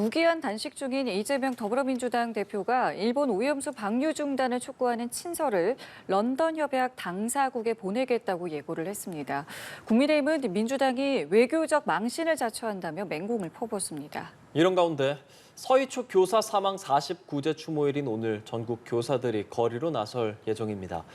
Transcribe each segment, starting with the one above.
무기한 단식 중인 이재명 더불어민주당 대표가 일본 오염수 방류 중단을 촉구하는 친서를 런던 협약 당사국에 보내겠다고 예고를 했습니다. 국민의힘은 민주당이 외교적 망신을 자초한다며 맹공을 퍼붓습니다. 이런 가운데 서희초 교사 사망 49제 추모일인 오늘 전국 교사들이 거리로 나설 예정입니다.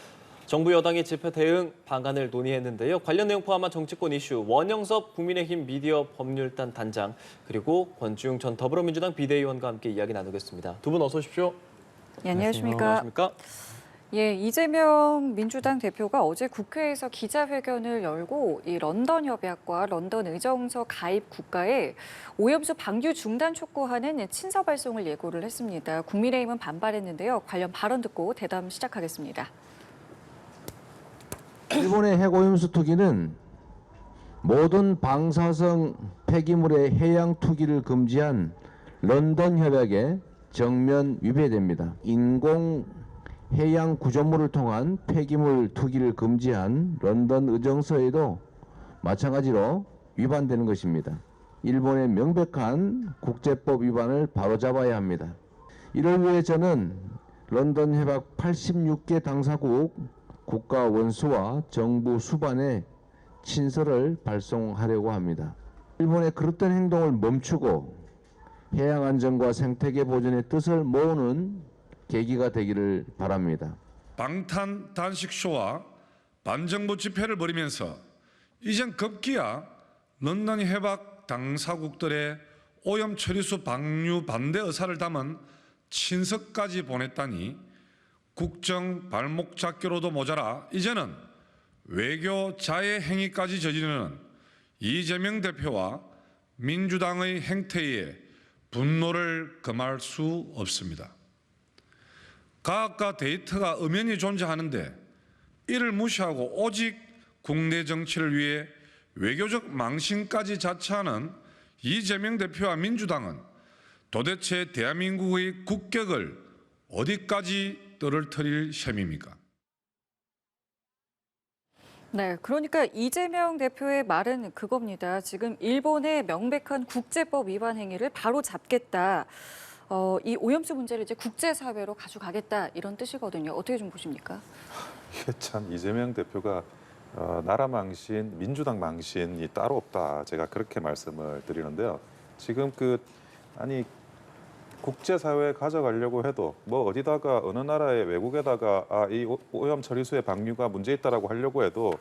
정부 여당이 집회 대응 방안을 논의했는데요. 관련 내용 포함한 정치권 이슈 원영섭 국민의힘 미디어 법률단 단장 그리고 권지웅 전 더불어민주당 비대위원과 함께 이야기 나누겠습니다. 두 분 어서 오십시오. 네, 안녕하십니까. 안녕하십니까? 예, 이재명 민주당 대표가 어제 국회에서 기자회견을 열고 이 런던 협약과 런던 의정서 가입 국가에 오염수 방류 중단 촉구하는 친서 발송을 예고를 했습니다. 국민의힘은 반발했는데요. 관련 발언 듣고 대담 시작하겠습니다. 일본의 핵오염수 투기는 모든 방사성 폐기물의 해양 투기를 금지한 런던 협약에 정면 위배됩니다. 인공 해양 구조물을 통한 폐기물 투기를 금지한 런던 의정서에도 마찬가지로 위반되는 것입니다. 일본의 명백한 국제법 위반을 바로잡아야 합니다. 이를 위해 저는 런던 협약 86개 당사국 국가 원수와 정부 수반에 친서를 발송하려고 합니다. 일본의 그릇된 행동을 멈추고 해양 안전과 생태계 보존의 뜻을 모으는 계기가 되기를 바랍니다. 방탄 단식쇼와 반정부 집회를 벌이면서 이젠 급기야 런던 협약 당사국들의 오염 처리수 방류 반대 의사를 담은 친서까지 보냈다니 국정 발목 잡기로도 모자라 이제는 외교 자해 행위까지 저지르는 이재명 대표와 민주당의 행태에 분노를 금할 수 없습니다. 과학과 데이터가 엄연히 존재하는데 이를 무시하고 오직 국내 정치를 위해 외교적 망신까지 자처하는 이재명 대표와 민주당은 도대체 대한민국의 국격을 어디까지 떨어뜨릴 셈입니까? 네, 그러니까 이재명 대표의 말은 그겁니다. 지금 일본의 명백한 국제법 위반 행위를 바로 잡겠다. 이 오염수 문제를 이제 국제사회로 가져가겠다 이런 뜻이거든요. 어떻게 좀 보십니까? 이게 참 이재명 대표가 나라 망신, 민주당 망신이 따로 없다. 제가 그렇게 말씀을 드리는데요. 지금 국제사회에 가져가려고 해도 뭐 어디다가 어느 나라의 외국에다가 이 오염 처리수의 방류가 문제 있다라고 하려고 해도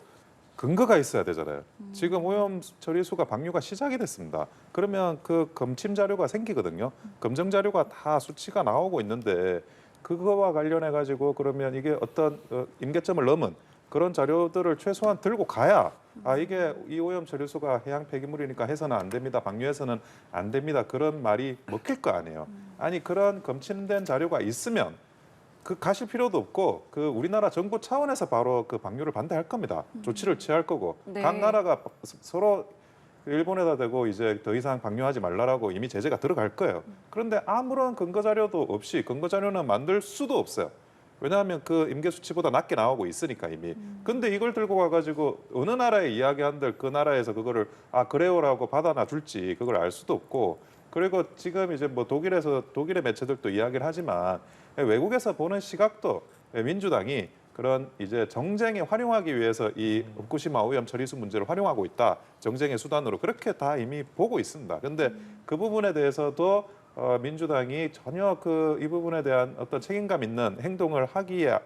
근거가 있어야 되잖아요. 지금 오염 처리수가 방류가 시작이 됐습니다. 그러면 그 검침 자료가 생기거든요. 검증 자료가 다 수치가 나오고 있는데 그거와 관련해 가지고 그러면 이게 어떤 임계점을 넘은 그런 자료들을 최소한 들고 가야 이게 이 오염 처리수가 해양 폐기물이니까 해서는 안 됩니다. 방류해서는 안 됩니다. 그런 말이 먹힐 거 아니에요. 아니 그런 검침된 자료가 있으면 그 가실 필요도 없고 그 우리나라 정부 차원에서 바로 그 방류를 반대할 겁니다. 조치를 취할 거고 네. 각 나라가 서로 일본에다 대고 이제 더 이상 방류하지 말라라고 이미 제재가 들어갈 거예요. 그런데 아무런 근거 자료도 없이 근거 자료는 만들 수도 없어요. 왜냐하면 그 임계 수치보다 낮게 나오고 있으니까 이미. 근데 이걸 들고 가가지고 어느 나라에 이야기한들 그 나라에서 그거를 그래요라고 받아놔 줄지 그걸 알 수도 없고. 그리고 지금 이제 뭐 독일의 매체들도 이야기를 하지만 외국에서 보는 시각도 민주당이 그런 이제 정쟁에 활용하기 위해서 이 후쿠시마 오염 처리수 문제를 활용하고 있다. 정쟁의 수단으로 그렇게 다 이미 보고 있습니다. 근데 그 부분에 대해서도 민주당이 전혀 이 부분에 대한 어떤 책임감 있는 행동을 하기에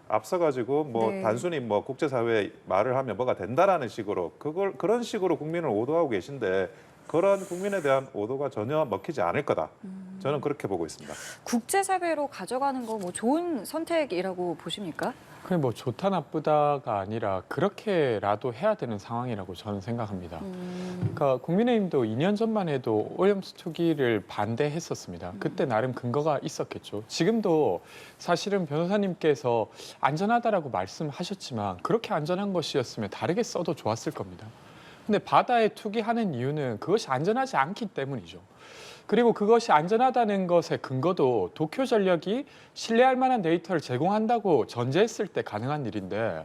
앞서가지고 네. 단순히 국제사회에 말을 하면 뭐가 된다라는 식으로 그런 식으로 국민을 오도하고 계신데 그런 국민에 대한 오도가 전혀 먹히지 않을 거다. 저는 그렇게 보고 있습니다. 국제사회로 가져가는 거 뭐 좋은 선택이라고 보십니까? 그게 뭐 좋다 나쁘다가 아니라 그렇게라도 해야 되는 상황이라고 저는 생각합니다. 그러니까 국민의힘도 2년 전만 해도 오염수 투기를 반대했었습니다. 그때 나름 근거가 있었겠죠. 지금도 사실은 변호사님께서 안전하다라고 말씀하셨지만 그렇게 안전한 것이었으면 다르게 써도 좋았을 겁니다. 근데 바다에 투기하는 이유는 그것이 안전하지 않기 때문이죠. 그리고 그것이 안전하다는 것의 근거도 도쿄전력이 신뢰할 만한 데이터를 제공한다고 전제했을 때 가능한 일인데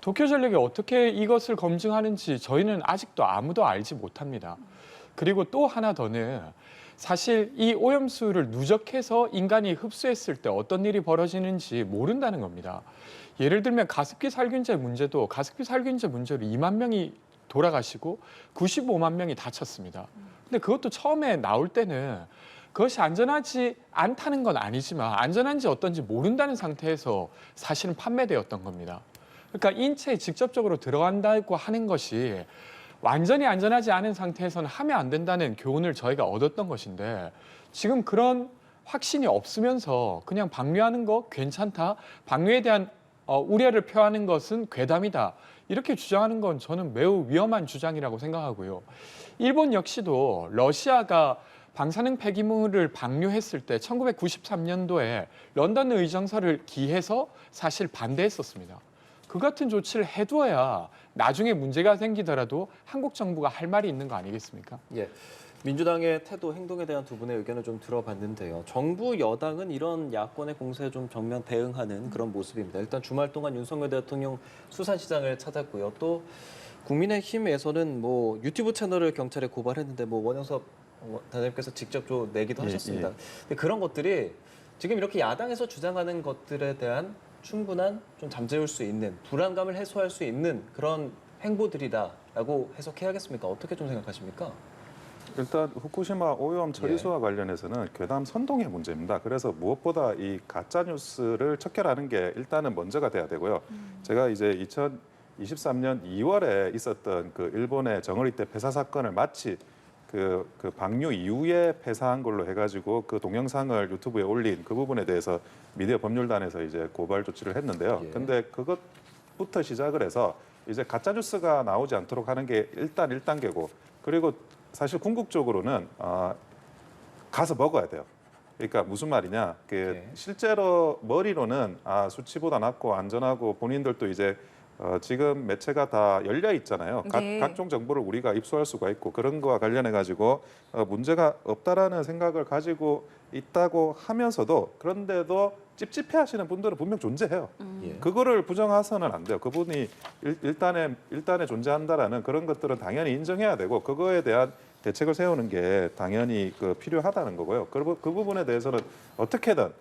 도쿄전력이 어떻게 이것을 검증하는지 저희는 아직도 아무도 알지 못합니다. 그리고 또 하나 더는 사실 이 오염수를 누적해서 인간이 흡수했을 때 어떤 일이 벌어지는지 모른다는 겁니다. 예를 들면 가습기 살균제 문제도 가습기 살균제 문제로 2만 명이 돌아가시고 95만 명이 다쳤습니다. 근데 그것도 처음에 나올 때는 그것이 안전하지 않다는 건 아니지만 안전한지 어떤지 모른다는 상태에서 사실은 판매되었던 겁니다. 그러니까 인체에 직접적으로 들어간다고 하는 것이 완전히 안전하지 않은 상태에서는 하면 안 된다는 교훈을 저희가 얻었던 것인데 지금 그런 확신이 없으면서 그냥 방류하는 거 괜찮다, 방류에 대한 우려를 표하는 것은 괴담이다, 이렇게 주장하는 건 저는 매우 위험한 주장이라고 생각하고요. 일본 역시도 러시아가 방사능 폐기물을 방류했을 때 1993년도에 런던 의정서를 기해서 사실 반대했었습니다. 그 같은 조치를 해두어야 나중에 문제가 생기더라도 한국 정부가 할 말이 있는 거 아니겠습니까? 예. 민주당의 태도, 행동에 대한 두 분의 의견을 좀 들어봤는데요. 정부 여당은 이런 야권의 공세에 좀 정면 대응하는 그런 모습입니다. 일단 주말 동안 윤석열 대통령 수산시장을 찾았고요. 또 국민의힘에서는 뭐 유튜브 채널을 경찰에 고발했는데 뭐 원영섭 단장님께서 직접 좀 내기도 하셨습니다. 근데 그런 것들이 지금 이렇게 야당에서 주장하는 것들에 대한 충분한 좀 잠재울 수 있는 불안감을 해소할 수 있는 그런 행보들이다라고 해석해야겠습니까? 어떻게 좀 생각하십니까? 일단 후쿠시마 오염 처리수와 관련해서는 괴담 선동의 문제입니다. 그래서 무엇보다 이 가짜 뉴스를 척결하는 게 일단은 먼저가 돼야 되고요. 제가 이제 2023년 2월에 있었던 그 일본의 정어리대 폐사 사건을 마치 그 방류 이후에 폐사한 걸로 해가지고 그 동영상을 유튜브에 올린 그 부분에 대해서 미디어 법률단에서 이제 고발 조치를 했는데요. 근데 그것부터 시작을 해서 이제 가짜 뉴스가 나오지 않도록 하는 게 일단 1단계고, 그리고 사실 궁극적으로는 가서 먹어야 돼요. 그러니까 무슨 말이냐? 실제로 머리로는 수치보다 낮고 안전하고 본인들도 이제 지금 매체가 다 열려 있잖아요. 네. 각종 정보를 우리가 입수할 수가 있고 그런 거와 관련해 가지고 문제가 없다라는 생각을 가지고 있다고 하면서도, 그런데도 찝찝해하시는 분들은 분명 존재해요. 그거를 부정해서는 안 돼요. 그분이 일단에 존재한다라는 그런 것들은 당연히 인정해야 되고 그거에 대한 대책을 세우는 게 당연히 필요하다는 거고요. 그 부분에 대해서는 어떻게든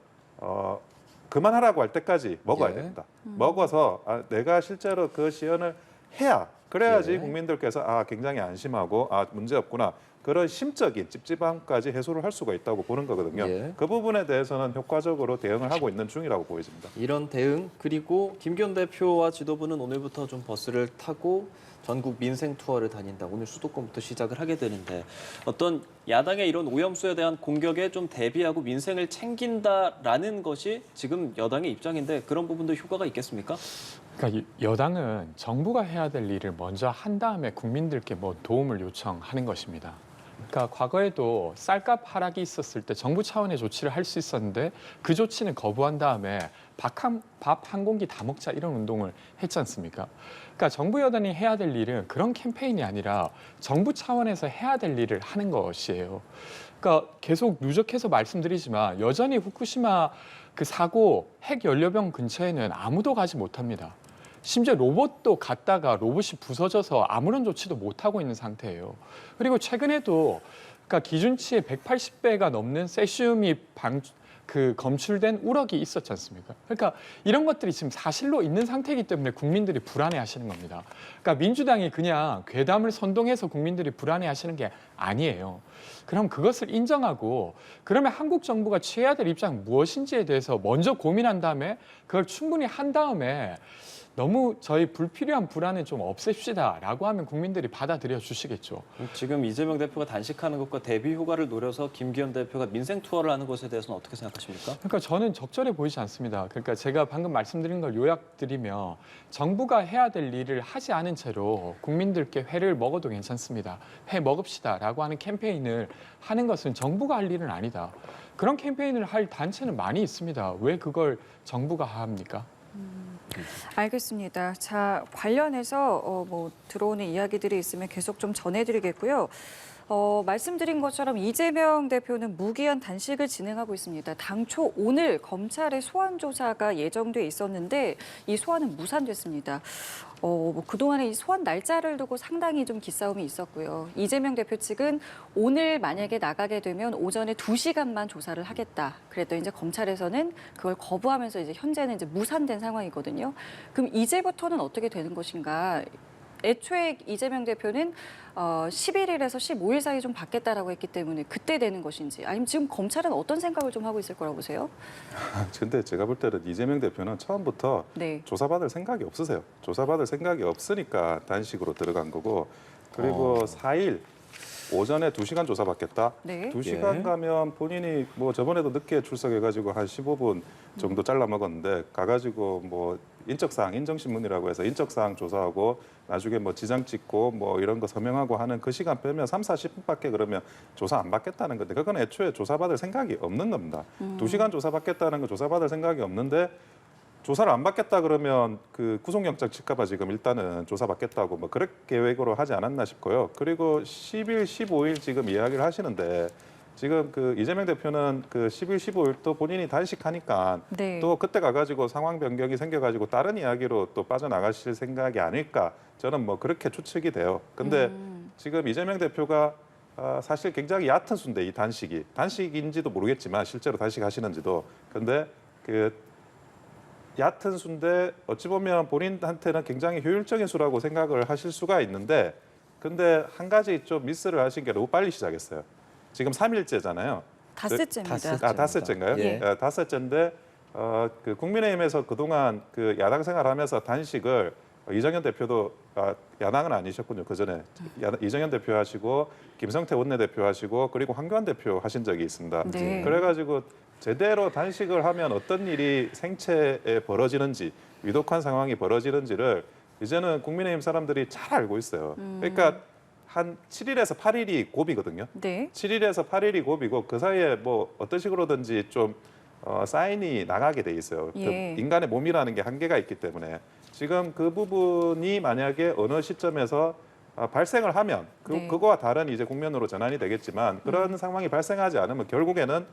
그만하라고 할 때까지 먹어야 됩니다. 먹어서 내가 실제로 그 시연을 해야, 그래야지 국민들께서 굉장히 안심하고 문제 없구나, 그런 심적인 찝찝함까지 해소를 할 수가 있다고 보는 거거든요. 그 부분에 대해서는 효과적으로 대응을 하고 있는 중이라고 보여집니다. 이런 대응, 그리고 김기현 대표와 지도부는 오늘부터 좀 버스를 타고 전국 민생 투어를 다닌다. 오늘 수도권부터 시작을 하게 되는데 어떤 야당의 이런 오염수에 대한 공격에 좀 대비하고 민생을 챙긴다라는 것이 지금 여당의 입장인데 그런 부분도 효과가 있겠습니까? 그러니까 여당은 정부가 해야 될 일을 먼저 한 다음에 국민들께 뭐 도움을 요청하는 것입니다. 그러니까 과거에도 쌀값 하락이 있었을 때 정부 차원의 조치를 할 수 있었는데 그 조치는 거부한 다음에 밥 한 공기 다 먹자 이런 운동을 했지 않습니까? 그러니까 정부 여당이 해야 될 일은 그런 캠페인이 아니라 정부 차원에서 해야 될 일을 하는 것이에요. 그러니까 계속 누적해서 말씀드리지만 여전히 후쿠시마 그 사고 핵 연료병 근처에는 아무도 가지 못합니다. 심지어 로봇도 갔다가 로봇이 부서져서 아무런 조치도 못하고 있는 상태예요. 그리고 최근에도 그러니까 기준치의 180배가 넘는 세슘이 검출된 우럭이 있었지 않습니까? 그러니까 이런 것들이 지금 사실로 있는 상태이기 때문에 국민들이 불안해하시는 겁니다. 그러니까 민주당이 그냥 괴담을 선동해서 국민들이 불안해하시는 게 아니에요. 그럼 그것을 인정하고 그러면 한국 정부가 취해야 될 입장 무엇인지에 대해서 먼저 고민한 다음에 그걸 충분히 한 다음에 너무 저희 불필요한 불안은 좀 없앱시다라고 하면 국민들이 받아들여 주시겠죠. 지금 이재명 대표가 단식하는 것과 대비 효과를 노려서 김기현 대표가 민생 투어를 하는 것에 대해서는 어떻게 생각하십니까? 그러니까 저는 적절해 보이지 않습니다. 그러니까 제가 방금 말씀드린 걸 요약드리면 정부가 해야 될 일을 하지 않은 채로 국민들께 회를 먹어도 괜찮습니다. 회 먹읍시다라고 하는 캠페인을 하는 것은 정부가 할 일은 아니다. 그런 캠페인을 할 단체는 많이 있습니다. 왜 그걸 정부가 합니까? 알겠습니다. 자, 관련해서 들어오는 이야기들이 있으면 계속 좀 전해드리겠고요. 말씀드린 것처럼 이재명 대표는 무기한 단식을 진행하고 있습니다. 당초 오늘 검찰의 소환 조사가 예정돼 있었는데 이 소환은 무산됐습니다. 그동안에 이 소환 날짜를 두고 상당히 좀 기싸움이 있었고요. 이재명 대표 측은 오늘 만약에 나가게 되면 오전에 2시간만 조사를 하겠다. 그랬더니 이제 검찰에서는 그걸 거부하면서 이제 현재는 이제 무산된 상황이거든요. 그럼 이제부터는 어떻게 되는 것인가? 애초에 이재명 대표는 11일에서 15일 사이 좀 받겠다라고 했기 때문에 그때 되는 것인지 아니면 지금 검찰은 어떤 생각을 좀 하고 있을 거라고 보세요? 근데 제가 볼 때는 이재명 대표는 처음부터 네. 조사받을 생각이 없으세요. 조사받을 생각이 없으니까 단식으로 들어간 거고 그리고 4일 오전에 2시간 조사받겠다. 네. 2시간 예. 가면 본인이 뭐 저번에도 늦게 출석해가지고 한 15분 정도 잘라 먹었는데 가가지고 뭐 인적사항, 인정신문이라고 해서 인적사항 조사하고 나중에 뭐 지장 찍고 뭐 이런 거 서명하고 하는 그 시간 빼면 3, 40분밖에 그러면 조사 안 받겠다는 건데 그건 애초에 조사받을 생각이 없는 겁니다. 2시간 조사받겠다는 거 조사받을 생각이 없는데 조사를 안 받겠다 그러면 그 구속영장 칠까봐 지금 일단은 조사받겠다고 뭐 그럴 계획으로 하지 않았나 싶고요. 그리고 10일, 15일 지금 이야기를 하시는데 지금 그 이재명 대표는 그 10일, 15일 또 본인이 단식하니까 네. 또 그때 가가지고 상황 변경이 생겨가지고 다른 이야기로 또 빠져나가실 생각이 아닐까 저는 뭐 그렇게 추측이 돼요. 근데 지금 이재명 대표가 사실 굉장히 얕은 수인데 이 단식이 단식인지도 모르겠지만 실제로 단식하시는지도 근데 그 얕은 수인데 어찌 보면 본인한테는 굉장히 효율적인 수라고 생각을 하실 수가 있는데 근데 한 가지 좀 미스를 하신 게 너무 빨리 시작했어요. 지금 3일째잖아요. 닷새째입니다. 닷새째인가요? 예. 닷새째인데 그 국민의힘에서 그동안 그 야당 생활하면서 단식을 이정현 대표도 야당은 아니셨군요. 그 전에 이정현 대표 하시고 김성태 원내대표 하시고 그리고 황교안 대표 하신 적이 있습니다. 네. 그래가지고 제대로 단식을 하면 어떤 일이 생체에 벌어지는지 위독한 상황이 벌어지는지를 이제는 국민의힘 사람들이 잘 알고 있어요. 그러니까 한 7일에서 8일이 고비거든요. 네. 7일에서 8일이 고비고 그 사이에 뭐 어떤 식으로든지 좀 사인이 나가게 돼 있어요. 예. 그 인간의 몸이라는 게 한계가 있기 때문에 지금 그 부분이 만약에 어느 시점에서 발생을 하면 네. 그거와 다른 이제 국면으로 전환이 되겠지만 그런 상황이 발생하지 않으면 결국에는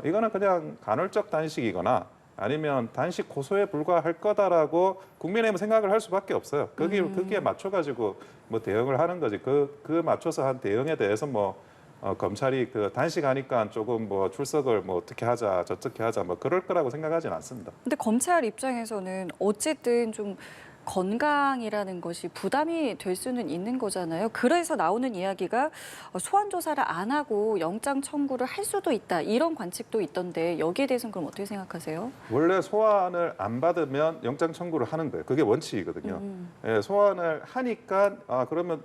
이거는 그냥 간헐적 단식이거나 아니면 단식 고소에 불과할 거다라고 국민의힘은 생각을 할 수밖에 없어요. 거기에 맞춰가지고 뭐 대응을 하는 거지. 그 맞춰서 한 대응에 대해서 뭐 검찰이 그 단식하니까 조금 뭐 출석을 뭐 어떻게 하자 저떻게 하자 뭐 그럴 거라고 생각하지는 않습니다. 근데 검찰 입장에서는 어쨌든 좀 건강이라는 것이 부담이 될 수는 있는 거잖아요. 그래서 나오는 이야기가 소환 조사를 안 하고 영장 청구를 할 수도 있다. 이런 관측도 있던데 여기에 대해서는 그럼 어떻게 생각하세요? 원래 소환을 안 받으면 영장 청구를 하는 거예요. 그게 원칙이거든요. 예, 소환을 하니까 그러면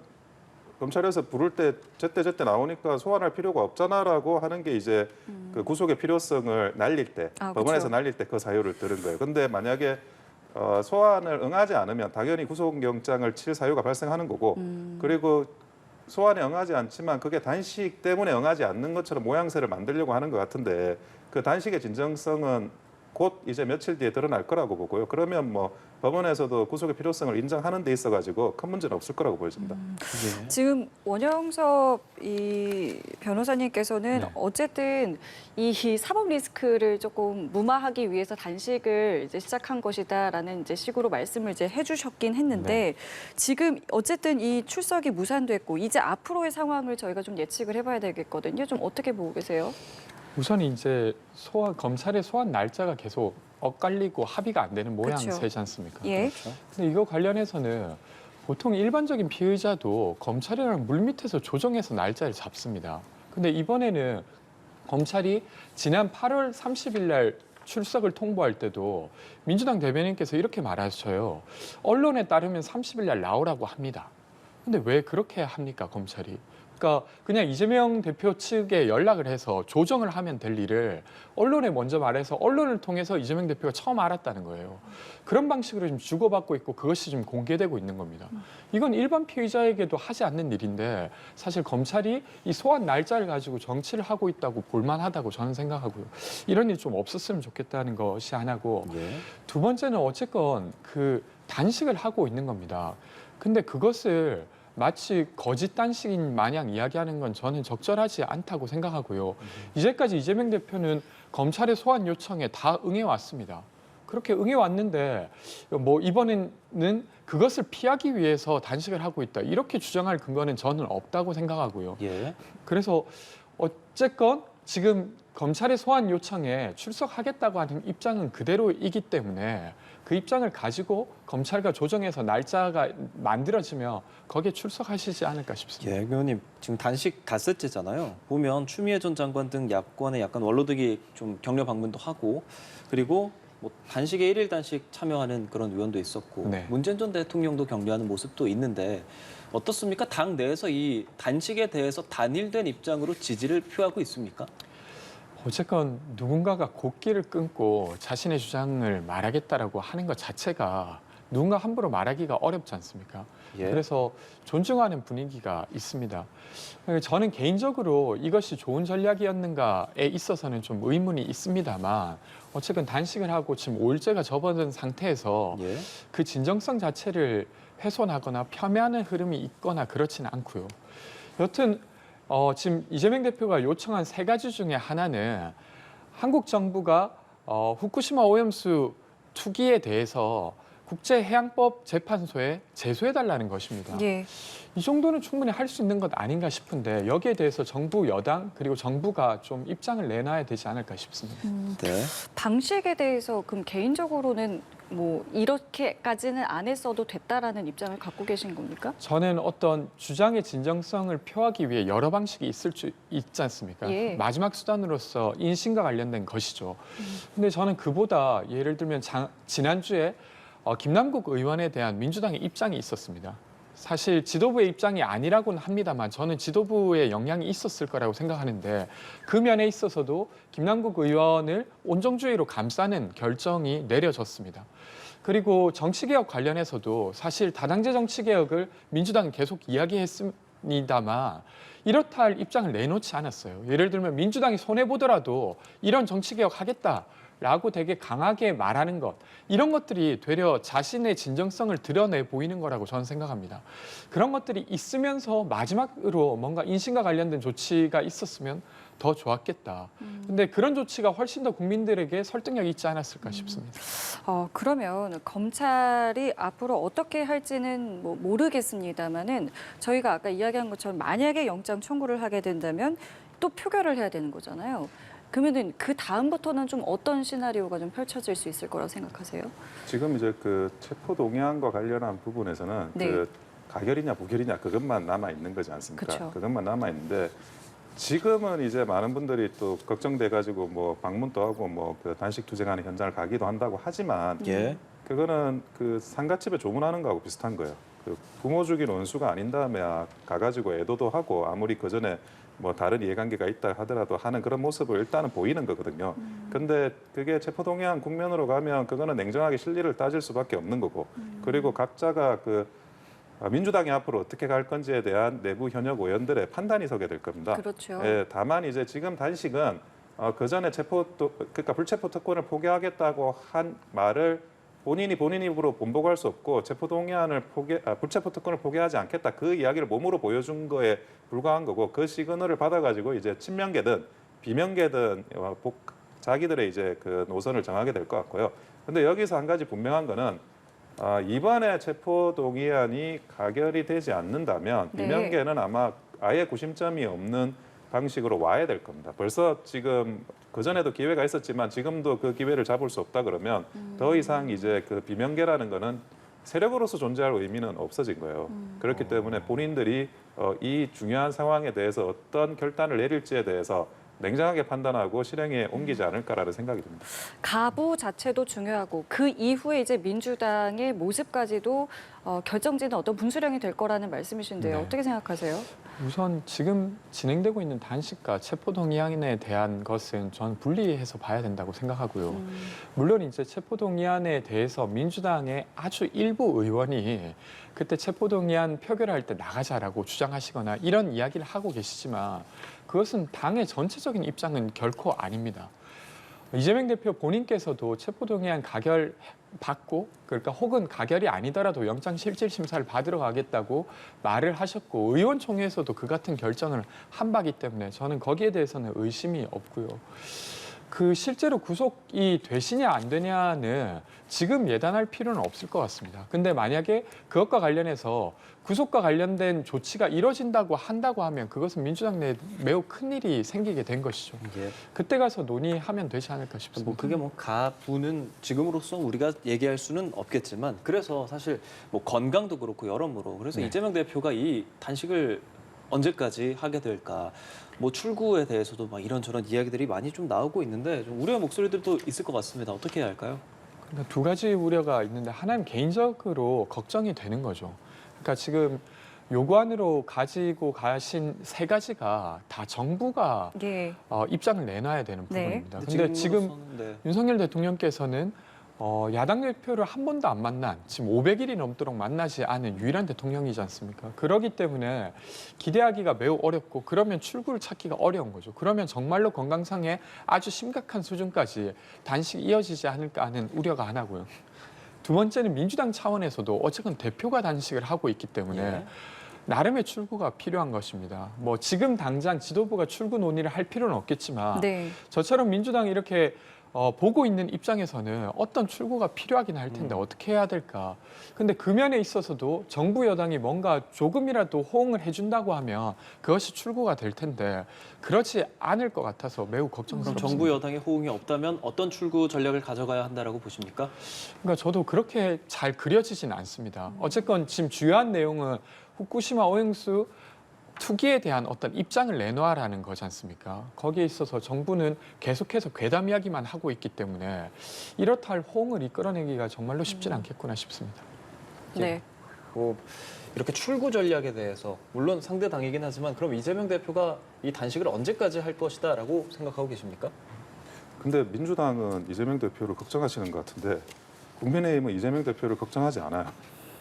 검찰에서 부를 때 제때 나오니까 소환할 필요가 없잖아라고 하는 게 이제 그 구속의 필요성을 날릴 때 법원에서 그렇죠. 날릴 때 그 사유를 들은 거예요. 근데 만약에 소환을 응하지 않으면 당연히 구속영장을 칠 사유가 발생하는 거고 그리고 소환에 응하지 않지만 그게 단식 때문에 응하지 않는 것처럼 모양새를 만들려고 하는 것 같은데 그 단식의 진정성은 곧 이제 며칠 뒤에 드러날 거라고 보고요. 그러면 뭐 법원에서도 구속의 필요성을 인정하는 데 있어가지고 큰 문제는 없을 거라고 보여집니다. 예. 지금 원영섭 이 변호사님께서는 네. 어쨌든 이 사법 리스크를 조금 무마하기 위해서 단식을 이제 시작한 것이다라는 이제 식으로 말씀을 이제 해주셨긴 했는데 지금 어쨌든 이 출석이 무산됐고 이제 앞으로의 상황을 저희가 좀 예측을 해봐야 되겠거든요. 좀 어떻게 보고 계세요? 우선 이제 검찰의 소환 날짜가 계속 엇갈리고 합의가 안 되는 모양새지 않습니까? 예. 근데 이거 관련해서는 보통 일반적인 피의자도 검찰이랑 물밑에서 조정해서 날짜를 잡습니다. 근데 이번에는 검찰이 지난 8월 30일 날 출석을 통보할 때도 민주당 대변인께서 이렇게 말하셔요. 언론에 따르면 30일 날 나오라고 합니다. 근데 왜 그렇게 합니까, 검찰이? 그러니까 그냥 이재명 대표 측에 연락을 해서 조정을 하면 될 일을 언론에 먼저 말해서 언론을 통해서 이재명 대표가 처음 알았다는 거예요. 그런 방식으로 지금 주고받고 있고 그것이 지금 공개되고 있는 겁니다. 이건 일반 피의자에게도 하지 않는 일인데 사실 검찰이 이 소환 날짜를 가지고 정치를 하고 있다고 볼만하다고 저는 생각하고요. 이런 일이 좀 없었으면 좋겠다는 것이 하나고 예. 두 번째는 어쨌건 그 단식을 하고 있는 겁니다. 근데 그것을 마치 거짓 단식인 마냥 이야기하는 건 저는 적절하지 않다고 생각하고요. 이제까지 이재명 대표는 검찰의 소환 요청에 다 응해왔습니다. 그렇게 응해왔는데 뭐 이번에는 그것을 피하기 위해서 단식을 하고 있다. 이렇게 주장할 근거는 저는 없다고 생각하고요. 예. 그래서 어쨌건 지금 검찰의 소환 요청에 출석하겠다고 하는 입장은 그대로이기 때문에 그 입장을 가지고 검찰과 조정해서 날짜가 만들어지면 거기에 출석하시지 않을까 싶습니다. 예, 의원님 지금 단식 닷새째잖아요. 보면 추미애 전 장관 등 야권의 약간 원로들이 좀 격려 방문도 하고 그리고 뭐 단식에 1일 단식 참여하는 그런 의원도 있었고 네. 문재인 전 대통령도 격려하는 모습도 있는데 어떻습니까? 당 내에서 이 단식에 대해서 단일된 입장으로 지지를 표하고 있습니까? 어쨌건 누군가가 곡기를 끊고 자신의 주장을 말하겠다라고 하는 것 자체가 누군가 함부로 말하기가 어렵지 않습니까? 예. 그래서 존중하는 분위기가 있습니다. 저는 개인적으로 이것이 좋은 전략이었는가에 있어서는 좀 의문이 있습니다만 어쨌든 단식을 하고 지금 5일째가 접어든 상태에서 예. 그 진정성 자체를 훼손하거나 폄훼하는 흐름이 있거나 그렇지는 않고요. 여튼 지금 이재명 대표가 요청한 3가지 중에 하나는 한국 정부가 후쿠시마 오염수 투기에 대해서 국제해양법 재판소에 제소해달라는 것입니다. 예. 이 정도는 충분히 할 수 있는 것 아닌가 싶은데 여기에 대해서 정부 여당 그리고 정부가 좀 입장을 내놔야 되지 않을까 싶습니다. 네. 방식에 대해서 그럼 개인적으로는 뭐 이렇게까지는 안 했어도 됐다라는 입장을 갖고 계신 겁니까? 저는 어떤 주장의 진정성을 표하기 위해 여러 방식이 있지 않습니까? 예. 마지막 수단으로서 인신과 관련된 것이죠. 근데 저는 그보다 예를 들면 지난주에 김남국 의원에 대한 민주당의 입장이 있었습니다. 사실 지도부의 입장이 아니라고는 합니다만 저는 지도부의 영향이 있었을 거라고 생각하는데 그 면에 있어서도 김남국 의원을 온정주의로 감싸는 결정이 내려졌습니다. 그리고 정치개혁 관련해서도 사실 다당제 정치개혁을 민주당은 계속 이야기했습니다만 이렇다 할 입장을 내놓지 않았어요. 예를 들면 민주당이 손해보더라도 이런 정치개혁 하겠다라고 되게 강하게 말하는 것 이런 것들이 되려 자신의 진정성을 드러내 보이는 거라고 저는 생각합니다. 그런 것들이 있으면서 마지막으로 뭔가 인신과 관련된 조치가 있었으면 더 좋았겠다. 근데 그런 조치가 훨씬 더 국민들에게 설득력이 있지 않았을까 싶습니다. 그러면 검찰이 앞으로 어떻게 할지는 뭐 모르겠습니다만은 저희가 아까 이야기한 것처럼 만약에 영장 청구를 하게 된다면 또 표결을 해야 되는 거잖아요. 그러면은 그 다음부터는 좀 어떤 시나리오가 좀 펼쳐질 수 있을 거라고 생각하세요? 지금 이제 그 체포 동의안과 관련한 부분에서는 네. 그 가결이냐 부결이냐 그것만 남아 있는 거지 않습니까? 그쵸. 그것만 남아 있는데 지금은 이제 많은 분들이 또 걱정돼 가지고 뭐 방문도 하고 뭐 그 단식 투쟁하는 현장을 가기도 한다고 하지만 예. 그거는 그 상가집에 조문하는 거하고 비슷한 거예요. 그 부모 죽인 원수가 아닌 다음에 가가지고 애도도 하고 아무리 그 전에 뭐 다른 이해관계가 있다 하더라도 하는 그런 모습을 일단은 보이는 거거든요. 근데 그게 체포동의안 국면으로 가면 그거는 냉정하게 실리를 따질 수밖에 없는 거고 그리고 각자가 그 민주당이 앞으로 어떻게 갈 건지에 대한 내부 현역 의원들의 판단이 서게 될 겁니다. 그렇죠. 예, 다만 이제 지금 단식은 그 전에 그러니까 불체포 특권을 포기하겠다고 한 말을 본인 입으로 번복할 수 없고 체포동의안을 불체포 특권을 포기하지 않겠다 그 이야기를 몸으로 보여준 거에 불과한 거고 그 시그널을 받아가지고 이제 친명계든 비명계든 자기들의 이제 그 노선을 정하게 될 것 같고요. 근데 여기서 한 가지 분명한 거는 이번에 체포동의안이 가결이 되지 않는다면 네. 비명계는 아마 아예 구심점이 없는 방식으로 와야 될 겁니다. 벌써 지금 그전에도 기회가 있었지만 지금도 그 기회를 잡을 수 없다 그러면 더 이상 이제 그 비명계라는 거는 세력으로서 존재할 의미는 없어진 거예요. 그렇기 때문에 본인들이 이 중요한 상황에 대해서 어떤 결단을 내릴지에 대해서 냉정하게 판단하고 실행에 옮기지 않을까라는 생각이 듭니다. 가부 자체도 중요하고 그 이후에 이제 민주당의 모습까지도 결정짓는 어떤 분수령이 될 거라는 말씀이신데요. 네. 어떻게 생각하세요? 우선 지금 진행되고 있는 단식과 체포동의안에 대한 것은 전 분리해서 봐야 된다고 생각하고요. 물론 이제 체포동의안에 대해서 민주당의 아주 일부 의원이 그때 체포동의안 표결할 때 나가자라고 주장하시거나 이런 이야기를 하고 계시지만 그것은 당의 전체적인 입장은 결코 아닙니다. 이재명 대표 본인께서도 체포동의안 가결 받고 그러니까 혹은 가결이 아니더라도 영장실질심사를 받으러 가겠다고 말을 하셨고 의원총회에서도 그 같은 결정을 한 바기 때문에 저는 거기에 대해서는 의심이 없고요. 그 실제로 구속이 되시냐 안 되냐는 지금 예단할 필요는 없을 것 같습니다. 근데 만약에 그것과 관련해서 구속과 관련된 조치가 이뤄진다고 한다고 하면 그것은 민주당 내에 매우 큰 일이 생기게 된 것이죠. 예. 그때 가서 논의하면 되지 않을까 싶습니다. 뭐 그게 뭐 가부는 지금으로서 우리가 얘기할 수는 없겠지만 그래서 사실 뭐 건강도 그렇고 여러모로 그래서 네. 이재명 대표가 이 단식을 언제까지 하게 될까? 뭐 출구에 대해서도 막 이런저런 이야기들이 많이 좀 나오고 있는데 좀 우려의 목소리들도 있을 것 같습니다. 어떻게 해야 할까요? 그러니까 두 가지 우려가 있는데 하나는 개인적으로 걱정이 되는 거죠. 그러니까 지금 요구안으로 가지고 가신 세 가지가 다 정부가 예. 입장을 내놔야 되는 네. 부분입니다. 근데 지금 지금으로서는 네. 윤석열 대통령께서는 야당 대표를 한 번도 안 만난 지금 500일이 넘도록 만나지 않은 유일한 대통령이지 않습니까? 그렇기 때문에 기대하기가 매우 어렵고 그러면 출구를 찾기가 어려운 거죠. 그러면 정말로 건강상에 아주 심각한 수준까지 단식이 이어지지 않을까 하는 우려가 하나고요. 두 번째는 민주당 차원에서도 어쨌든 대표가 단식을 하고 있기 때문에 예. 나름의 출구가 필요한 것입니다. 뭐 지금 당장 지도부가 출구 논의를 할 필요는 없겠지만 네. 저처럼 민주당이 이렇게 보고 있는 입장에서는 어떤 출구가 필요하긴 할 텐데 어떻게 해야 될까. 근데 그 면에 있어서도 정부 여당이 뭔가 조금이라도 호응을 해준다고 하면 그것이 출구가 될 텐데 그렇지 않을 것 같아서 매우 그럼 걱정스럽습니다. 정부 여당의 호응이 없다면 어떤 출구 전략을 가져가야 한다라고 보십니까? 그러니까 저도 그렇게 잘 그려지진 않습니다. 어쨌건 지금 주요한 내용은 후쿠시마 오염수 투기에 대한 어떤 입장을 내놓아라는 거지 않습니까? 거기에 있어서 정부는 계속해서 괴담 이야기만 하고 있기 때문에 이렇다 할 호응을 이끌어내기가 정말로 쉽진 않겠구나 싶습니다. 네. 뭐 이렇게 출구 전략에 대해서 물론 상대 당이긴 하지만 그럼 이재명 대표가 이 단식을 언제까지 할 것이다라고 생각하고 계십니까? 근데 민주당은 이재명 대표를 걱정하시는 것 같은데 국민의힘은 이재명 대표를 걱정하지 않아요.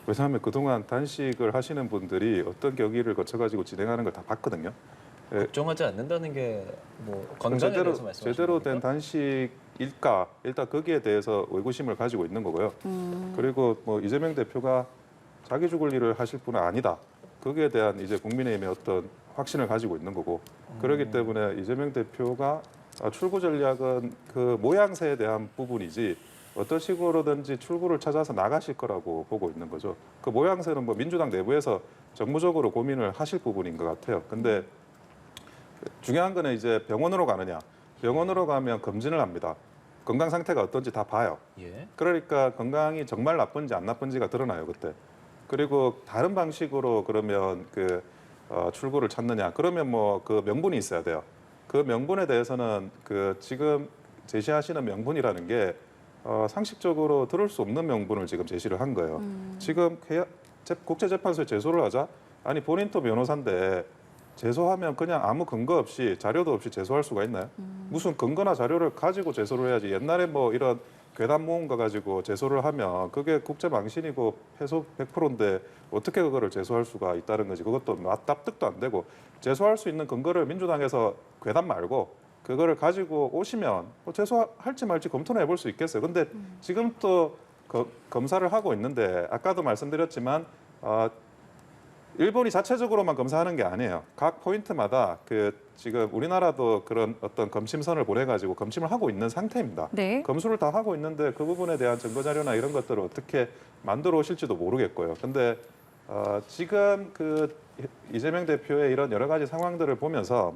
왜냐하면 그동안 단식을 하시는 분들이 어떤 경위를 거쳐가지고 진행하는 걸 다 봤거든요. 예, 걱정하지 않는다는 게 뭐 건강에 대해서 말씀하시는 제대로 된 겁니까? 단식일까? 일단 거기에 대해서 의구심을 가지고 있는 거고요. 그리고 뭐 이재명 대표가 자기 죽을 일을 하실 분은 아니다. 거기에 대한 이제 국민의힘의 어떤 확신을 가지고 있는 거고 그렇기 때문에 이재명 대표가 출구 전략은 그 모양새에 대한 부분이지 어떤 식으로든지 출구를 찾아서 나가실 거라고 보고 있는 거죠. 그 모양새는 뭐 민주당 내부에서 정무적으로 고민을 하실 부분인 것 같아요. 근데 중요한 거는 이제 병원으로 가느냐. 병원으로 가면 검진을 합니다. 건강 상태가 어떤지 다 봐요. 예. 그러니까 건강이 정말 나쁜지 안 나쁜지가 드러나요 그때. 그리고 다른 방식으로 그러면 그 출구를 찾느냐. 그러면 뭐 그 명분이 있어야 돼요. 그 명분에 대해서는 그 지금 제시하시는 명분이라는 게 상식적으로 들을 수 없는 명분을 지금 제시를 한 거예요. 지금 국제재판소에 제소를 하자? 아니 본인도 변호사인데 제소하면 그냥 아무 근거 없이 자료도 없이 제소할 수가 있나요? 무슨 근거나 자료를 가지고 제소를 해야지. 옛날에 뭐 이런 괴담 모음과 가지고 제소를 하면 그게 국제망신이고 패소 100%인데 어떻게 그거를 제소할 수가 있다는 거지. 그것도 납득도 안 되고 제소할 수 있는 근거를 민주당에서 괴담 말고 그거를 가지고 오시면 뭐 제소할지 말지 검토는 해볼 수 있겠어요. 근데 지금 또 검사를 하고 있는데 아까도 말씀드렸지만 일본이 자체적으로만 검사하는 게 아니에요. 각 포인트마다 그 지금 우리나라도 그런 어떤 검침선을 보내가지고 검침을 하고 있는 상태입니다. 네. 검수를 다 하고 있는데 그 부분에 대한 증거 자료나 이런 것들을 어떻게 만들어 오실지도 모르겠고요. 근데 지금 그 이재명 대표의 이런 여러 가지 상황들을 보면서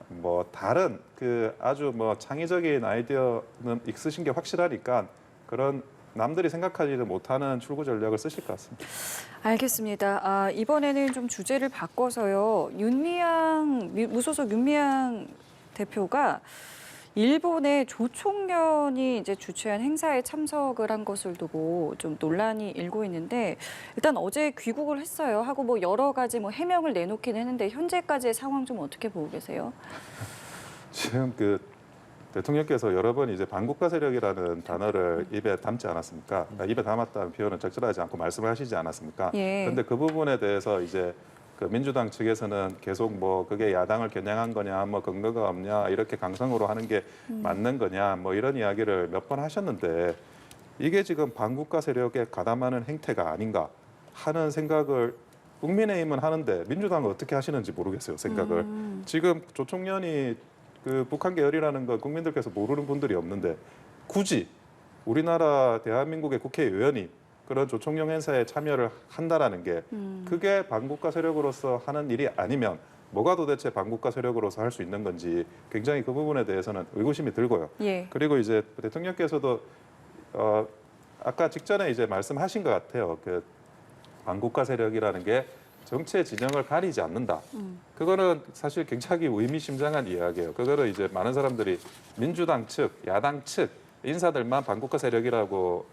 뭐 다른 그 아주 뭐 창의적인 아이디어는 있으신 게 확실하니까 그런 남들이 생각하지도 못하는 출구 전략을 쓰실 것 같습니다. 알겠습니다. 이번에는 좀 주제를 바꿔서요. 무소속 윤미향 대표가 일본의 조총련이 이제 주최한 행사에 참석을 한 것을 두고 좀 논란이 일고 있는데 일단 어제 귀국을 했어요. 하고 뭐 여러 가지 뭐 해명을 내놓긴 했는데 현재까지의 상황 좀 어떻게 보고 계세요? 지금 그 대통령께서 여러 번 이제 반국가 세력이라는 단어를 입에 담지 않았습니까? 입에 담았다는 표현은 적절하지 않고 말씀을 하시지 않았습니까? 예. 그런데 그 부분에 대해서 이제 그 민주당 측에서는 계속 뭐 그게 야당을 겨냥한 거냐, 뭐 근거가 없냐 이렇게 강성으로 하는 게 맞는 거냐, 뭐 이런 이야기를 몇 번 하셨는데 이게 지금 반국가 세력에 가담하는 행태가 아닌가 하는 생각을 국민의힘은 하는데 민주당은 어떻게 하시는지 모르겠어요. 생각을 지금 조총련이 그 북한 계열이라는 거 국민들께서 모르는 분들이 없는데 굳이 우리나라 대한민국의 국회의원이 그런 조총련 행사에 참여를 한다라는 게 그게 반국가 세력으로서 하는 일이 아니면 뭐가 도대체 반국가 세력으로서 할 수 있는 건지 굉장히 그 부분에 대해서는 의구심이 들고요. 예. 그리고 이제 대통령께서도 아까 직전에 이제 말씀하신 것 같아요. 그 반국가 세력이라는 게 정치의 진영을 가리지 않는다. 그거는 사실 굉장히 의미심장한 이야기예요. 그거를 이제 많은 사람들이 민주당 측, 야당 측 인사들만 반국가 세력이라고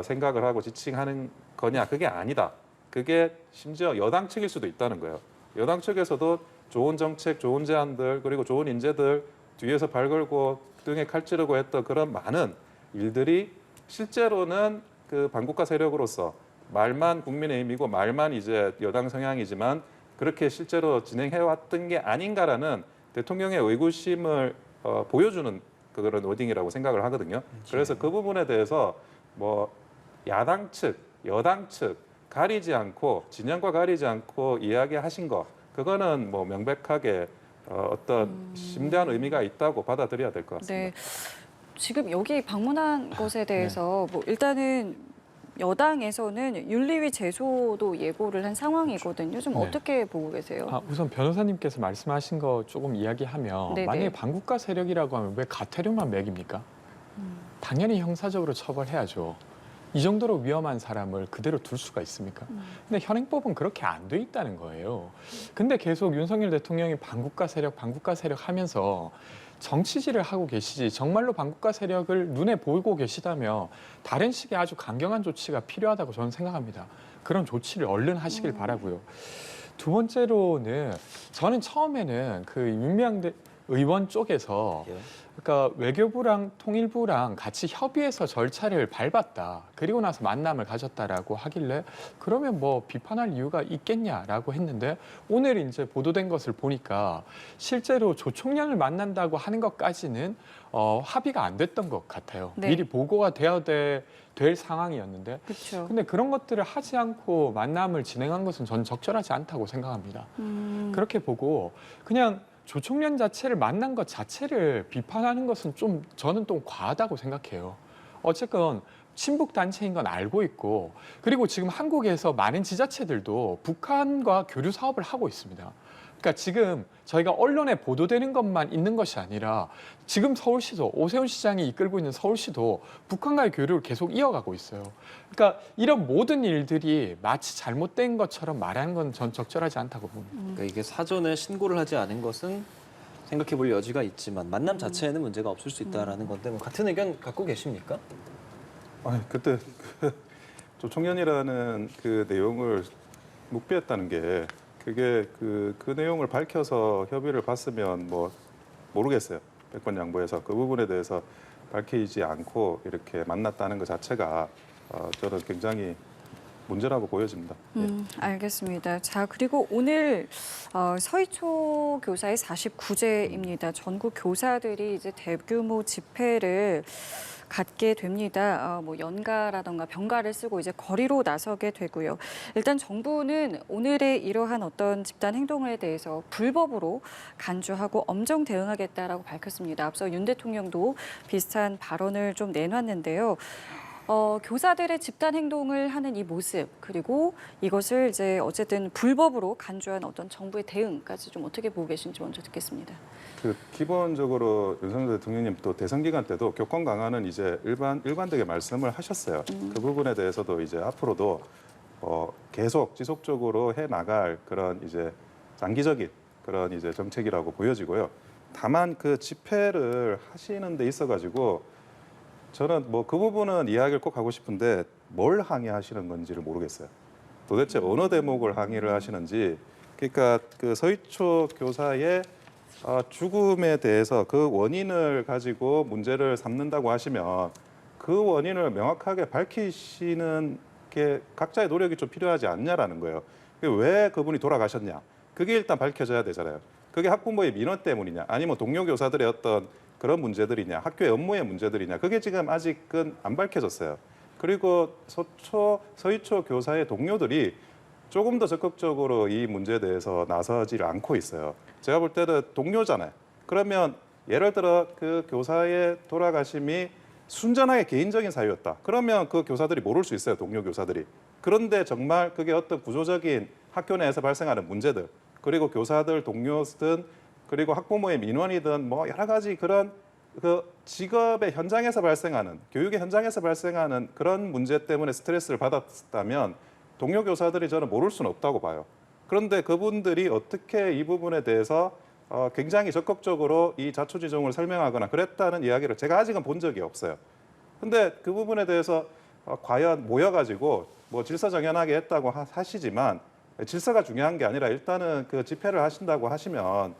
생각을 하고 지칭하는 거냐? 그게 아니다. 그게 심지어 여당 측일 수도 있다는 거예요. 여당 측에서도 좋은 정책, 좋은 제안들 그리고 좋은 인재들 뒤에서 발 걸고 등에 칼 찌르고 했던 그런 많은 일들이 실제로는 그 반국가 세력으로서 말만 국민의힘이고 말만 이제 여당 성향이지만 그렇게 실제로 진행해왔던 게 아닌가라는 대통령의 의구심을 보여주는 그런 워딩이라고 생각을 하거든요. 그래서 그 부분에 대해서 뭐 야당 측, 여당 측 가리지 않고 진영과 가리지 않고 이야기하신 거 그거는 뭐 명백하게 어떤 심대한 의미가 있다고 받아들여야 될 것 같습니다. 네. 지금 여기 방문한 것에 대해서 뭐 일단은 여당에서는 윤리위 제소도 예고를 한 상황이거든요. 좀 네. 어떻게 보고 계세요? 우선 변호사님께서 말씀하신 거 조금 이야기하면 네네. 만약에 반국가 세력이라고 하면 왜 가태료만 매깁니까? 당연히 형사적으로 처벌해야죠. 이 정도로 위험한 사람을 그대로 둘 수가 있습니까? 근데 현행법은 그렇게 안 돼 있다는 거예요. 근데 계속 윤석열 대통령이 반국가 세력 하면서 정치질을 하고 계시지 정말로 반국가 세력을 눈에 보이고 계시다면 다른 식의 아주 강경한 조치가 필요하다고 저는 생각합니다. 그런 조치를 얼른 하시길 바라고요. 두 번째로는 저는 처음에는 그 윤미향 의원 쪽에서 그러니까 외교부랑 통일부랑 같이 협의해서 절차를 밟았다. 그리고 나서 만남을 가졌다라고 하길래 그러면 뭐 비판할 이유가 있겠냐라고 했는데 오늘 이제 보도된 것을 보니까 실제로 조총련을 만난다고 하는 것까지는 합의가 안 됐던 것 같아요. 네. 미리 보고가 되어야 될 상황이었는데 그렇죠. 근데 그런 것들을 하지 않고 만남을 진행한 것은 저는 적절하지 않다고 생각합니다. 그렇게 보고 그냥 조총련 자체를 만난 것 자체를 비판하는 것은 좀 저는 좀 과하다고 생각해요. 어쨌건 친북 단체인 건 알고 있고 그리고 지금 한국에서 많은 지자체들도 북한과 교류 사업을 하고 있습니다. 그러니까 지금 저희가 언론에 보도되는 것만 있는 것이 아니라 지금 서울시도 오세훈 시장이 이끌고 있는 서울시도 북한과의 교류를 계속 이어가고 있어요. 그러니까 이런 모든 일들이 마치 잘못된 것처럼 말하는 건 전 적절하지 않다고 봅니다. 그러니까 이게 사전에 신고를 하지 않은 것은 생각해 볼 여지가 있지만 만남 자체에는 문제가 없을 수 있다라는 건데 뭐 같은 의견 갖고 계십니까? 아니 그때 그 조총련이라는 그 내용을 묵비했다는 게 그게 그 내용을 밝혀서 협의를 봤으면 뭐 모르겠어요. 100번 양보해서 그 부분에 대해서 밝히지 않고 이렇게 만났다는 것 자체가 저는 굉장히 문제라고 보여집니다. 알겠습니다. 자, 그리고 오늘 서희초 교사의 49제입니다. 전국 교사들이 이제 대규모 집회를 갖게 됩니다. 뭐 연가라던가 병가를 쓰고 이제 거리로 나서게 되고요. 일단 정부는 오늘의 이러한 어떤 집단 행동에 대해서 불법으로 간주하고 엄정 대응하겠다라고 밝혔습니다. 앞서 윤 대통령도 비슷한 발언을 좀 내놨는데요. 교사들의 집단 행동을 하는 이 모습 그리고 이것을 이제 어쨌든 불법으로 간주한 어떤 정부의 대응까지 좀 어떻게 보고 계신지 먼저 듣겠습니다. 기본적으로 윤석열 대통령님 또 대선 기간 때도 교권 강화는 이제 일관되게 말씀을 하셨어요. 그 부분에 대해서도 이제 앞으로도 계속 지속적으로 해 나갈 그런 이제 장기적인 그런 이제 정책이라고 보여지고요. 다만 그 집회를 하시는 데 있어가지고 저는 뭐 그 부분은 이야기를 꼭 하고 싶은데 뭘 항의하시는 건지를 모르겠어요. 도대체 어느 대목을 항의를 하시는지. 그러니까 그 서희초 교사의 죽음에 대해서 그 원인을 가지고 문제를 삼는다고 하시면 그 원인을 명확하게 밝히시는 게 각자의 노력이 좀 필요하지 않냐라는 거예요. 왜 그분이 돌아가셨냐? 그게 일단 밝혀져야 되잖아요. 그게 학부모의 민원 때문이냐? 아니면 동료 교사들의 어떤 그런 문제들이냐? 학교의 업무의 문제들이냐? 그게 지금 아직은 안 밝혀졌어요. 그리고 서희초 교사의 동료들이 조금 더 적극적으로 이 문제에 대해서 나서지를 않고 있어요. 제가 볼 때는 동료잖아요. 그러면 예를 들어 그 교사의 돌아가심이 순전하게 개인적인 사유였다. 그러면 그 교사들이 모를 수 있어요. 동료 교사들이. 그런데 정말 그게 어떤 구조적인 학교 내에서 발생하는 문제들, 그리고 교사들, 동료든, 그리고 학부모의 민원이든 뭐 여러 가지 그런 그 직업의 현장에서 발생하는, 교육의 현장에서 발생하는 그런 문제 때문에 스트레스를 받았다면 동료 교사들이 저는 모를 수는 없다고 봐요. 그런데 그분들이 어떻게 이 부분에 대해서 굉장히 적극적으로 이 자초지종을 설명하거나 그랬다는 이야기를 제가 아직은 본 적이 없어요. 근데 그 부분에 대해서 과연 모여가지고 뭐 질서정연하게 했다고 하시지만 질서가 중요한 게 아니라 일단은 그 집회를 하신다고 하시면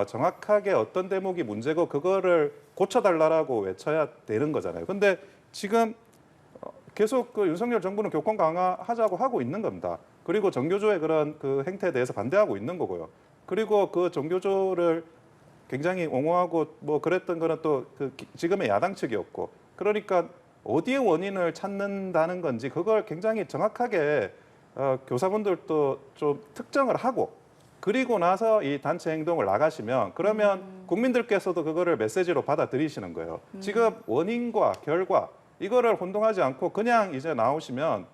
정확하게 어떤 대목이 문제고 그거를 고쳐달라고 외쳐야 되는 거잖아요. 근데 지금 계속 그 윤석열 정부는 교권 강화하자고 하고 있는 겁니다. 그리고 정교조의 그런 그 행태에 대해서 반대하고 있는 거고요. 그리고 그 정교조를 굉장히 옹호하고 뭐 그랬던 거는 또 그 지금의 야당 측이었고, 그러니까 어디의 원인을 찾는다는 건지 그걸 굉장히 정확하게 교사분들도 좀 특정을 하고, 그리고 나서 이 단체 행동을 나가시면 그러면 국민들께서도 그거를 메시지로 받아들이시는 거예요. 지금 원인과 결과 이거를 혼동하지 않고 그냥 이제 나오시면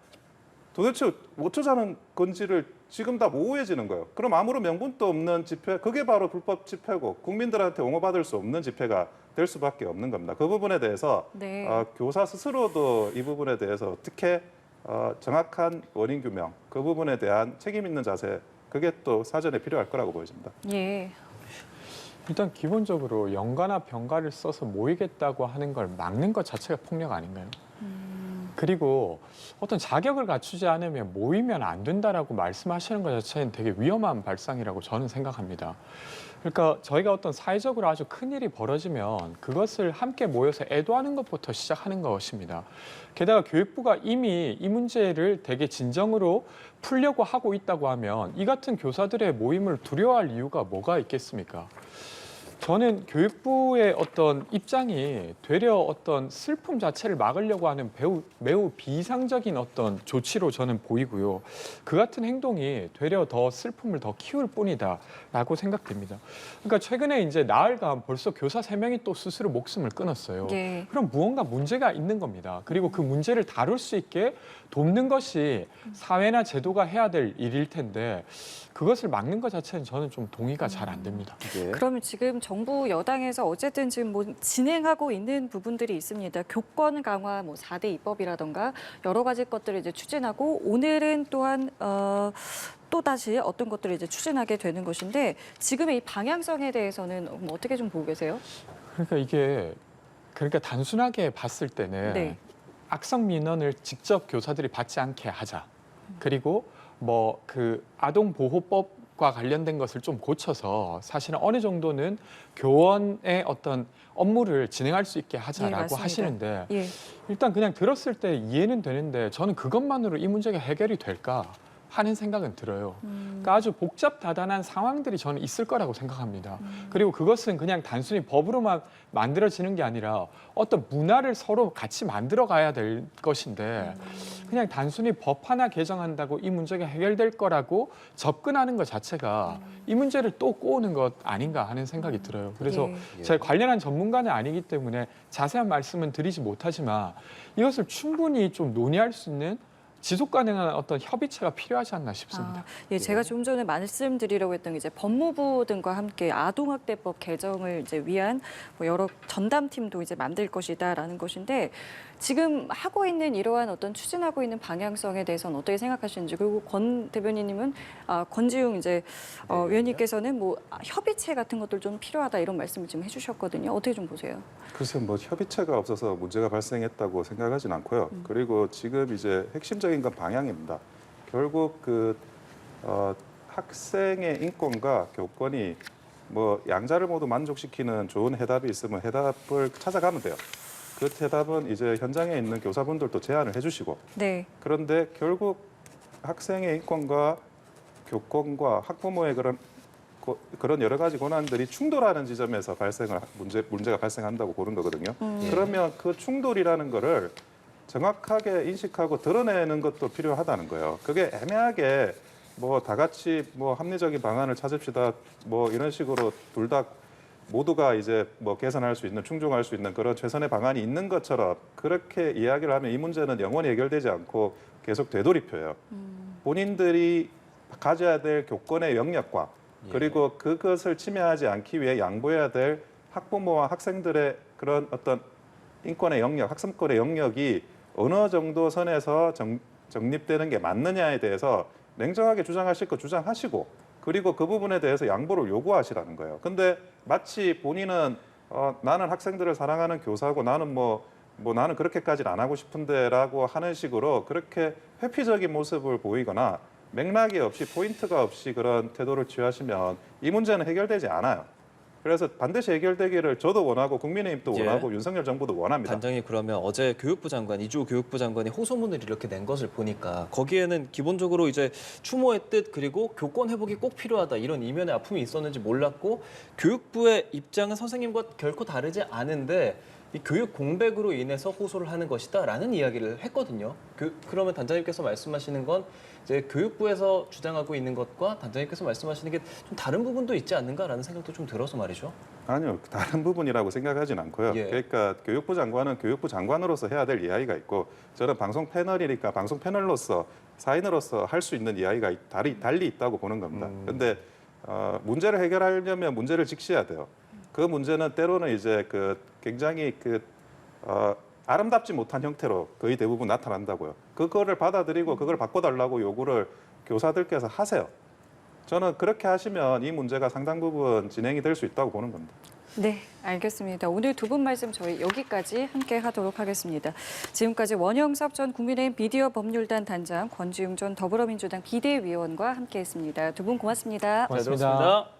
도대체 어쩌자는 건지를 지금 다 모호해지는 거예요. 그럼 아무런 명분도 없는 집회, 그게 바로 불법 집회고 국민들한테 옹호받을 수 없는 집회가 될 수밖에 없는 겁니다. 그 부분에 대해서 네. 교사 스스로도 이 부분에 대해서 어떻게 정확한 원인 규명, 그 부분에 대한 책임 있는 자세, 그게 또 사전에 필요할 거라고 보여집니다. 예. 일단 기본적으로 연가나 병가를 써서 모이겠다고 하는 걸 막는 것 자체가 폭력 아닌가요? 그리고 어떤 자격을 갖추지 않으면 모이면 안 된다라고 말씀하시는 것 자체는 되게 위험한 발상이라고 저는 생각합니다. 그러니까 저희가 어떤 사회적으로 아주 큰 일이 벌어지면 그것을 함께 모여서 애도하는 것부터 시작하는 것입니다. 게다가 교육부가 이미 이 문제를 되게 진정으로 풀려고 하고 있다고 하면 이 같은 교사들의 모임을 두려워할 이유가 뭐가 있겠습니까? 저는 교육부의 어떤 입장이 되려 어떤 슬픔 자체를 막으려고 하는 매우 비이상적인 어떤 조치로 저는 보이고요. 그 같은 행동이 되려 더 슬픔을 더 키울 뿐이다라고 생각됩니다. 그러니까 최근에 이제 나흘간 벌써 교사 3명이 또 스스로 목숨을 끊었어요. 예. 그럼 무언가 문제가 있는 겁니다. 그리고 그 문제를 다룰 수 있게 돕는 것이 사회나 제도가 해야 될 일일 텐데 그것을 막는 것 자체는 저는 좀 동의가 잘 안 됩니다. 그러면 지금 정부 여당에서 어쨌든 지금 뭐 진행하고 있는 부분들이 있습니다. 교권 강화, 뭐 4대 입법이라던가 여러 가지 것들을 이제 추진하고 오늘은 또한 또 다시 어떤 것들을 이제 추진하게 되는 것인데 지금의 이 방향성에 대해서는 어떻게 좀 보고 계세요? 그러니까 이게 단순하게 봤을 때는 네. 악성 민원을 직접 교사들이 받지 않게 하자. 그리고 뭐 그 아동보호법과 관련된 것을 좀 고쳐서 사실은 어느 정도는 교원의 어떤 업무를 진행할 수 있게 하자라고 맞습니다. 하시는데 예. 일단 그냥 들었을 때 이해는 되는데 저는 그것만으로 이 문제가 해결이 될까 하는 생각은 들어요. 그러니까 아주 복잡다단한 상황들이 저는 있을 거라고 생각합니다. 그리고 그것은 그냥 단순히 법으로만 만들어지는 게 아니라 어떤 문화를 서로 같이 만들어 가야 될 것인데 그냥 단순히 법 하나 개정한다고 이 문제가 해결될 거라고 접근하는 것 자체가 이 문제를 또 꼬우는 것 아닌가 하는 생각이 들어요. 그래서 제가 관련한 전문가는 아니기 때문에 자세한 말씀은 드리지 못하지만 이것을 충분히 좀 논의할 수 있는 지속 가능한 어떤 협의체가 필요하지 않나 싶습니다. 예, 제가 좀 전에 말씀드리려고 했던 게 이제 법무부 등과 함께 아동학대법 개정을 이제 위한 뭐 여러 전담팀도 이제 만들 것이다라는 것인데 지금 하고 있는 이러한 어떤 추진하고 있는 방향성에 대해서는 어떻게 생각하시는지 그리고 권 대변인님은 권지웅 이제 위원님께서는 뭐 협의체 같은 것들 좀 필요하다 이런 말씀을 지금 해주셨거든요. 어떻게 좀 보세요? 글쎄 뭐 협의체가 없어서 문제가 발생했다고 생각하진 않고요. 그리고 지금 이제 핵심적인 건 방향입니다. 결국 그 학생의 인권과 교권이 뭐 양자를 모두 만족시키는 좋은 해답이 있으면 해답을 찾아가면 돼요. 그 해답은 이제 현장에 있는 교사분들도 제안을 해주시고 네. 그런데 결국 학생의 인권과 교권과 학부모의 그런 여러 가지 권한들이 충돌하는 지점에서 문제가 발생한다고 보는 거거든요. 그러면 그 충돌이라는 거를 정확하게 인식하고 드러내는 것도 필요하다는 거예요. 그게 애매하게 뭐 다 같이 뭐 합리적인 방안을 찾읍시다 뭐 이런 식으로 둘 다 모두가 이제 뭐 개선할 수 있는 충족할 수 있는 그런 최선의 방안이 있는 것처럼 그렇게 이야기를 하면 이 문제는 영원히 해결되지 않고 계속 되돌이표요. 본인들이 가져야 될 교권의 영역과 그리고 그것을 침해하지 않기 위해 양보해야 될 학부모와 학생들의 그런 어떤 인권의 영역, 학습권의 영역이 어느 정도 선에서 정립되는 게 맞느냐에 대해서 냉정하게 주장하실 거 주장하시고 그리고 그 부분에 대해서 양보를 요구하시라는 거예요. 근데 마치 본인은 나는 학생들을 사랑하는 교사고 나는 나는 그렇게까지는 안 하고 싶은데라고 하는 식으로 그렇게 회피적인 모습을 보이거나 맥락이 없이 포인트가 없이 그런 태도를 취하시면 이 문제는 해결되지 않아요. 그래서 반드시 해결되기를 저도 원하고 국민의힘도 예. 원하고 윤석열 정부도 원합니다. 단장님 그러면 어제 교육부 장관 이주호 교육부 장관이 호소문을 이렇게 낸 것을 보니까 거기에는 기본적으로 이제 추모의 뜻 그리고 교권 회복이 꼭 필요하다 이런 이면의 아픔이 있었는지 몰랐고 교육부의 입장은 선생님과 결코 다르지 않은데 이 교육 공백으로 인해서 호소를 하는 것이다라는 이야기를 했거든요. 그러면 단장님께서 말씀하시는 건 이제 교육부에서 주장하고 있는 것과 단장님께서 말씀하시는 게 좀 다른 부분도 있지 않는가라는 생각도 좀 들어서 말이죠. 아니요, 다른 부분이라고 생각하진 않고요. 예. 그러니까 교육부 장관은 교육부 장관으로서 해야 될 이야기가 있고 저는 방송 패널이니까 방송 패널로서 사인으로서 할 수 있는 이야기가 달리 있다고 보는 겁니다. 그런데 문제를 해결하려면 문제를 직시해야 돼요. 그 문제는 때로는 이제 굉장히 아름답지 못한 형태로 거의 대부분 나타난다고요. 그거를 받아들이고 그걸 바꿔달라고 요구를 교사들께서 하세요. 저는 그렇게 하시면 이 문제가 상당 부분 진행이 될 수 있다고 보는 겁니다. 네, 알겠습니다. 오늘 두 분 말씀 저희 여기까지 함께 하도록 하겠습니다. 지금까지 원영섭 전 국민의힘 미디어 법률단 단장, 권지웅 전 더불어민주당 비대위원과 함께했습니다. 두 분 고맙습니다. 고맙습니다. 잘 들었습니다.